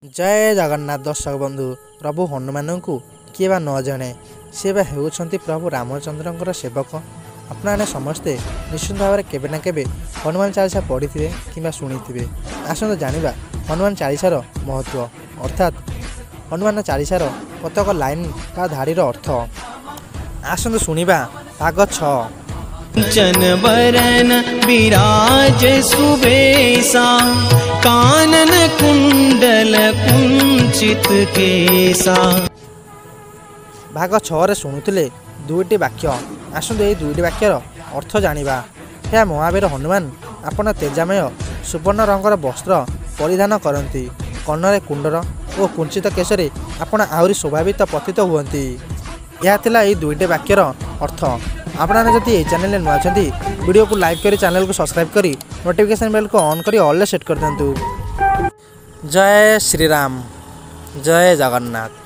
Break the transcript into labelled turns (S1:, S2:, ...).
S1: जय जगन्नाथ दर्शक बंधु प्रभु हनुमान को किए बा न जाने सी होती प्रभु रामचंद्र सेवक आपने समस्ते निश्चित भाव में केबे ना केबे हनुमान चालीसा पढ़ी कि शुणी थे। आसत जाना हनुमान चालीसार महत्व अर्थात हनुमान चालीसार कतक लाइन का धाड़ीर अर्थ। आसत शुणा भाग 6।
S2: कंचन बरन विराज सुबेसा कानन कुंडल कुंचित केसा।
S1: भाग 6 शुणुले दुईटी वाक्य। आसतु ये दुईटी वाक्यर अर्थ जानिबा। हे महावीर हनुमान आपण तेजामय सुवर्ण रंगर वस्त्र परिधान करती, कन्नरे कुंडर और कुंचित केशरी आपण आहरी शोभावित पतित हुअन्ति। यह थिला ये दुईटी वाक्यर अर्थ। आपने जदि ये चैनल नुआ वीडियो को लाइक करी चैनल को सब्सक्राइब करी नोटिफिकेशन बेल को ऑन करी ऑल सेट कर दिंतु। जय श्री राम, जय जगन्नाथ।